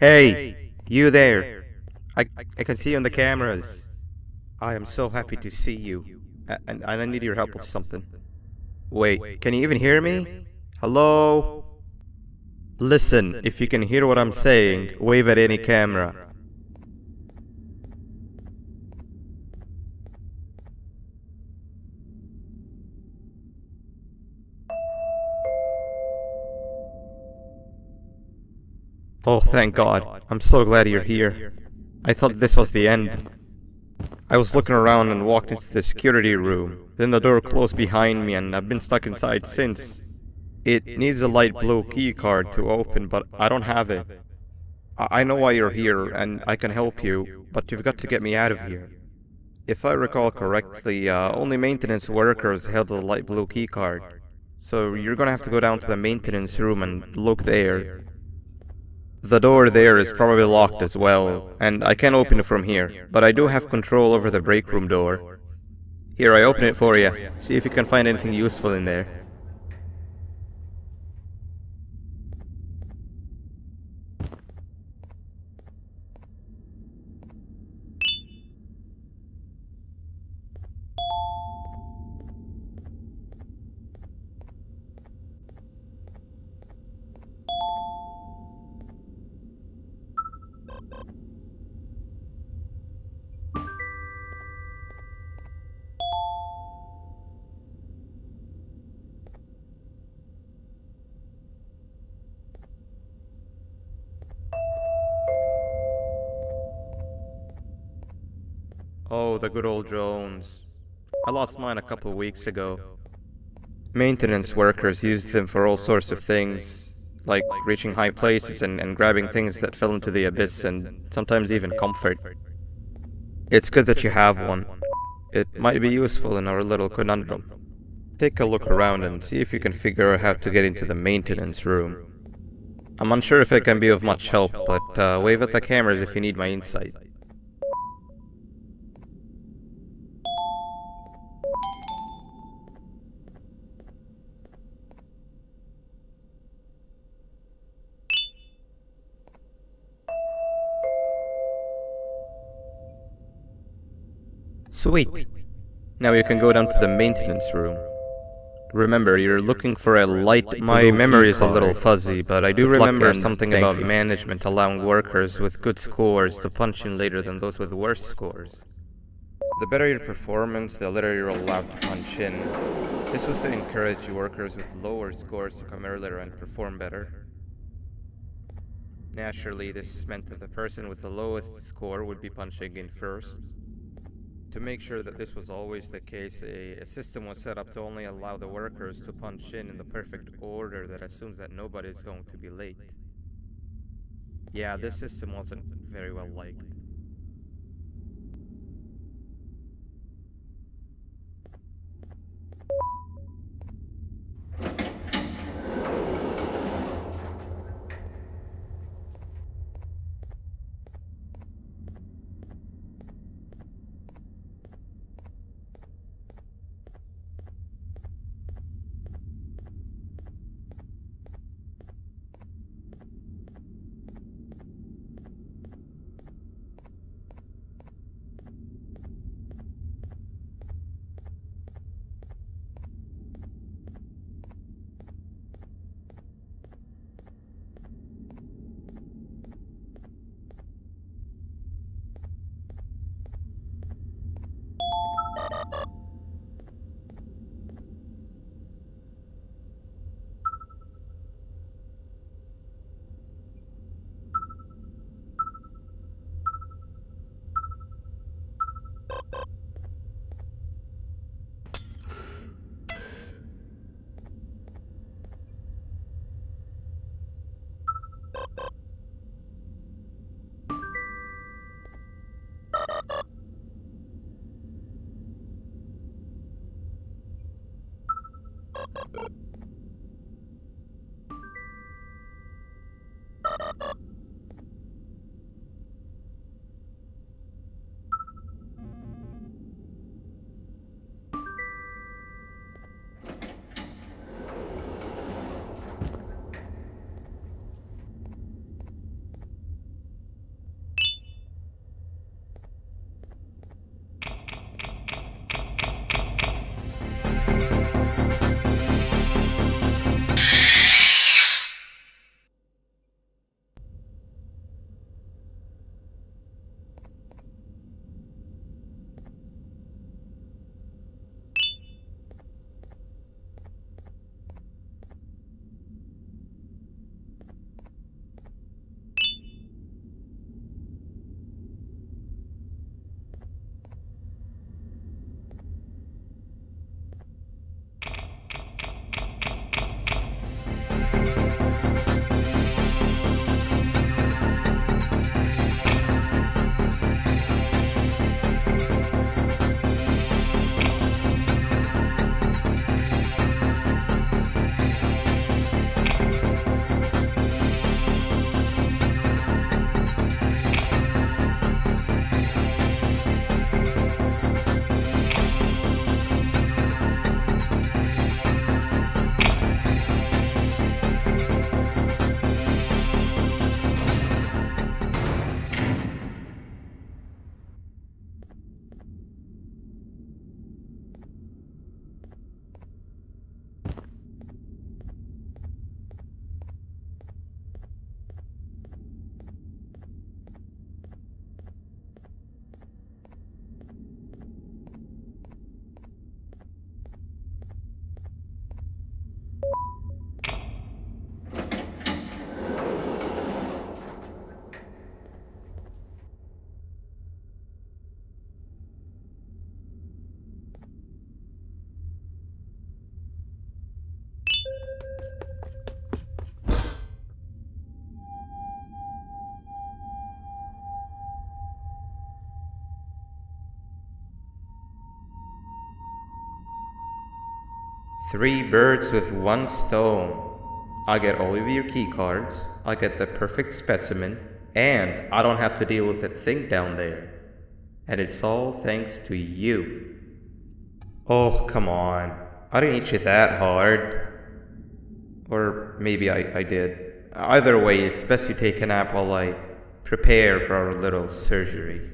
Hey, you there. I can see you on the cameras. I am so happy to see you. And I need your help with something. Wait, can you even hear me? Hello? Listen, if you can hear what I'm saying, wave at any camera. Oh, thank God. I'm so glad you're here. I thought this was the end. I was looking around and walked into the security room. Then the door closed behind me and I've been stuck inside since. It needs a light blue key card to open, but I don't have it. I know why you're here and I can help you, but you've got to get me out of here. If I recall correctly, only maintenance workers held the light blue key card. So you're gonna have to go down to the maintenance room and look there. The door there is probably locked as well, and I can't open it from here, but I do have control over the break room door. Here, I open it for you. See if you can find anything useful in there. Oh, the good old drones. I lost mine a couple of weeks ago. Maintenance workers used them for all sorts of things, like reaching high places and grabbing things that fell into the abyss and sometimes even comfort. It's good that you have one. It might be useful in our little conundrum. Take a look around and see if you can figure out how to get into the maintenance room. I'm unsure if it can be of much help, but wave at the cameras if you need my insight. Sweet. Now you can go down to the maintenance room. Remember, you're looking for a light. My memory is a little fuzzy, but I do remember something about management allowing workers with good scores to punch in later than those with worse scores. The better your performance, the later you're allowed to punch in. This was to encourage workers with lower scores to come earlier and perform better. Naturally, this meant that the person with the lowest score would be punching in first. To make sure that this was always the case, a system was set up to only allow the workers to punch in the perfect order that assumes that nobody is going to be late. Yeah, this system wasn't very well liked. Three birds with one stone. I'll get all of your key cards, I'll get the perfect specimen, and I don't have to deal with that thing down there. And it's all thanks to you. Oh, come on. I didn't hit you that hard. Or maybe I did. Either way, it's best you take a nap while I prepare for our little surgery.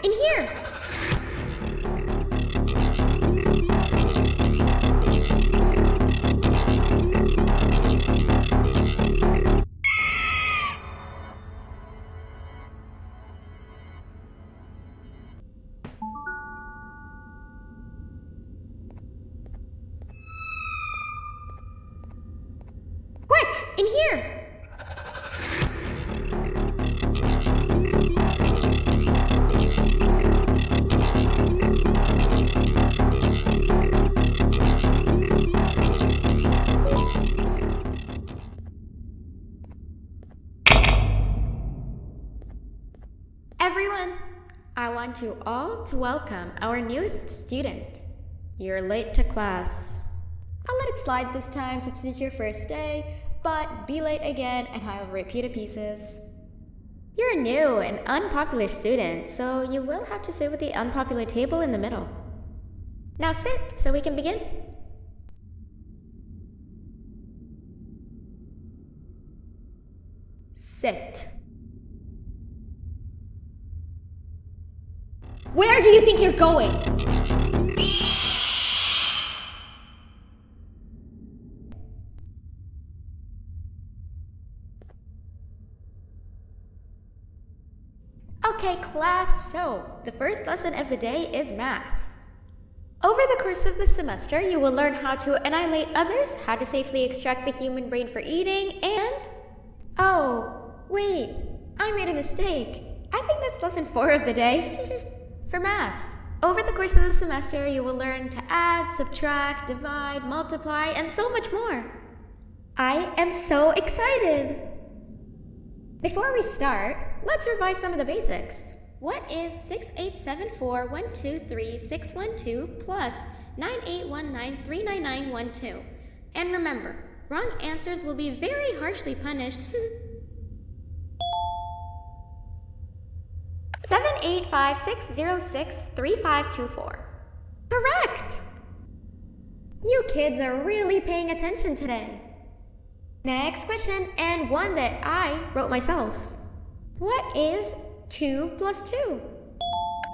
in here! Quick, in here! Everyone, I want you all to welcome our newest student. You're late to class. I'll let it slide this time since it's your first day, but be late again and I'll rip you to pieces. You're a new and unpopular student, so you will have to sit with the unpopular table in the middle. Now sit so we can begin. Sit. Where do you think you're going? Okay, class, so the first lesson of the day is math. Over the course of the semester, you will learn how to annihilate others, how to safely extract the human brain for eating, and... Oh, wait, I made a mistake. I think that's lesson 4 of the day. For math, over the course of the semester, you will learn to add, subtract, divide, multiply, and so much more. I am so excited! Before we start, let's revise some of the basics. What is 6874123612 plus 9819399912? And remember, wrong answers will be very harshly punished. 785-606-3524. Correct! You kids are really paying attention today. Next question, and one that I wrote myself. What is 2 plus 2?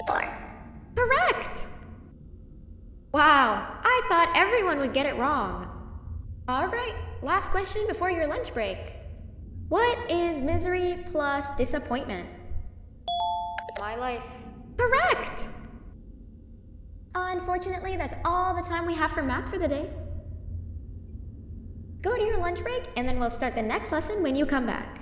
4. Correct! Wow, I thought everyone would get it wrong. Alright, last question before your lunch break. What is misery plus disappointment? My life. Correct! Unfortunately, that's all the time we have for math for the day. Go to your lunch break, and then we'll start the next lesson when you come back.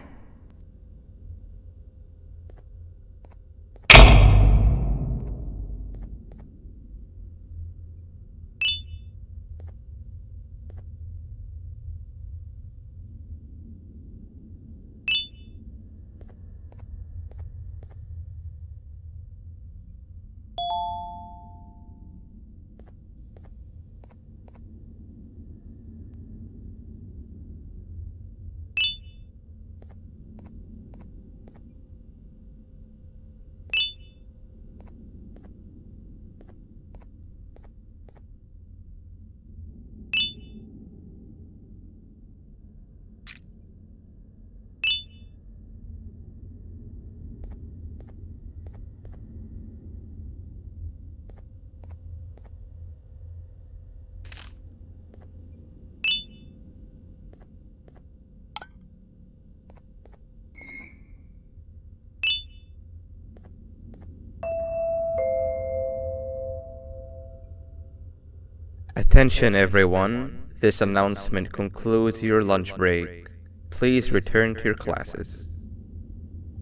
Attention everyone, this announcement concludes your lunch break. Please return to your classes.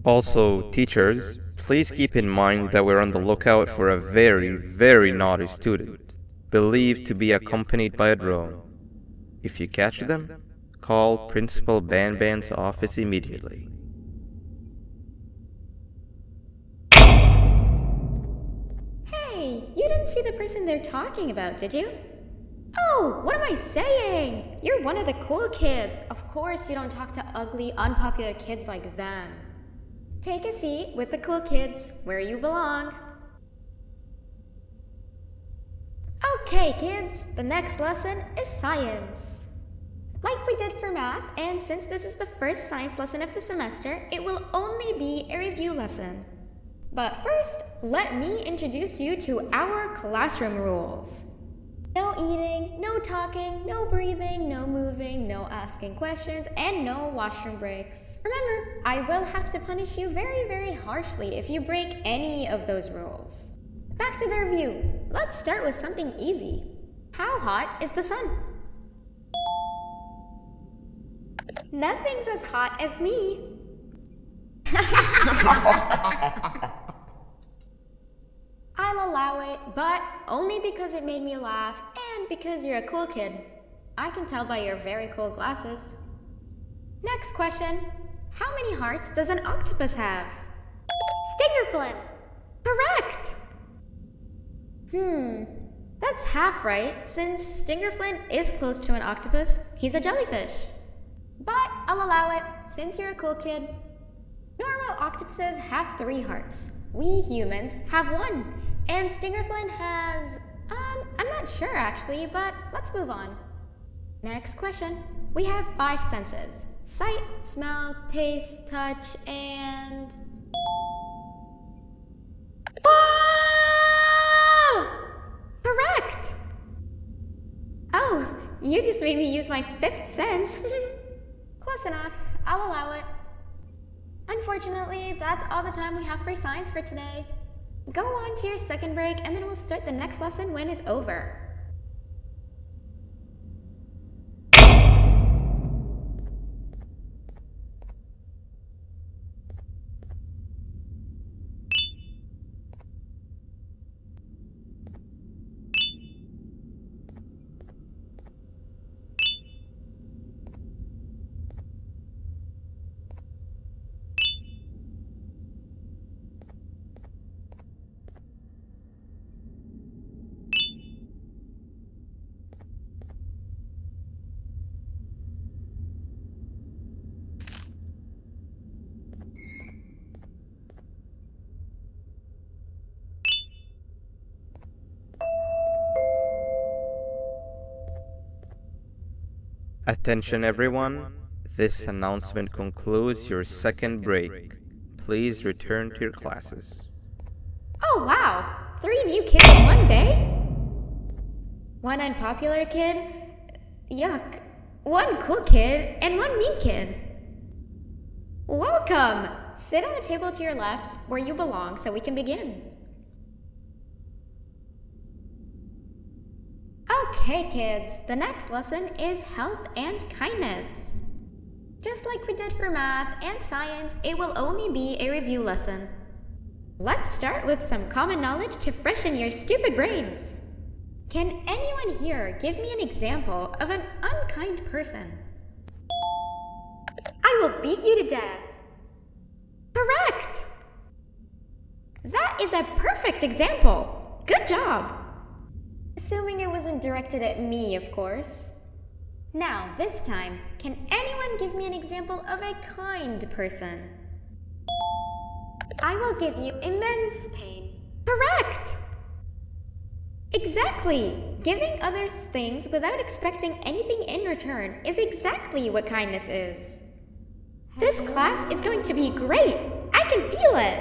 Also, teachers, please keep in mind that we're on the lookout for a very naughty student, believed to be accompanied by a drone. If you catch them, call Principal Banban's office immediately. Hey, you didn't see the person they're talking about, did you? Oh, what am I saying? You're one of the cool kids. Of course you don't talk to ugly, unpopular kids like them. Take a seat with the cool kids, where you belong. Okay, kids, the next lesson is science. Like we did for math, and since this is the first science lesson of the semester, it will only be a review lesson. But first, let me introduce you to our classroom rules. No eating, no talking, no breathing, no moving, no asking questions, and no washroom breaks. Remember, I will have to punish you very, very harshly if you break any of those rules. Back to the review. Let's start with something easy. How hot is the sun? Nothing's as hot as me. I'll allow it, but only because it made me laugh and because you're a cool kid. I can tell by your very cool glasses. Next question. How many hearts does an octopus have? Stingerflint. Correct! That's half right, since Stingerflint is close to an octopus. He's a jellyfish. But I'll allow it, since you're a cool kid. Normal octopuses have 3 hearts. We humans have 1. And Stingerflint has... I'm not sure actually, but let's move on. Next question. We have 5 senses. Sight, smell, taste, touch, and... Correct! Oh, you just made me use my 5th sense. Close enough. I'll allow it. Unfortunately, that's all the time we have for science for today. Go on to your second break and then we'll start the next lesson when it's over. Attention everyone, this announcement concludes your second break. Please return to your classes. Oh wow! 3 new kids in one day? 1 unpopular kid? Yuck. 1 cool kid and 1 mean kid. Welcome! Sit on the table to your left, where you belong, so we can begin. Okay, kids, the next lesson is health and kindness. Just like we did for math and science, it will only be a review lesson. Let's start with some common knowledge to freshen your stupid brains. Can anyone here give me an example of an unkind person? I will beat you to death. Correct! That is a perfect example. Good job. Assuming it wasn't directed at me, of course. Now, this time, can anyone give me an example of a kind person? I will give you immense pain. Correct! Exactly! Giving others things without expecting anything in return is exactly what kindness is. This class is going to be great! I can feel it!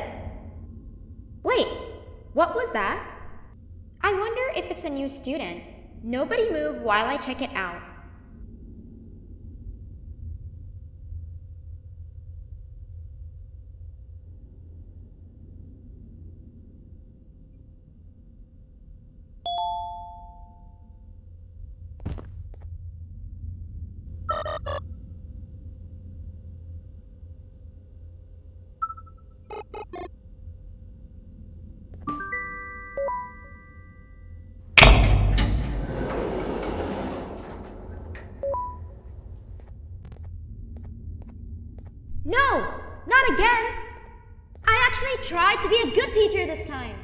Wait, what was that? I wonder if it's a new student. Nobody move while I check it out. No! Not again! I actually tried to be a good teacher this time.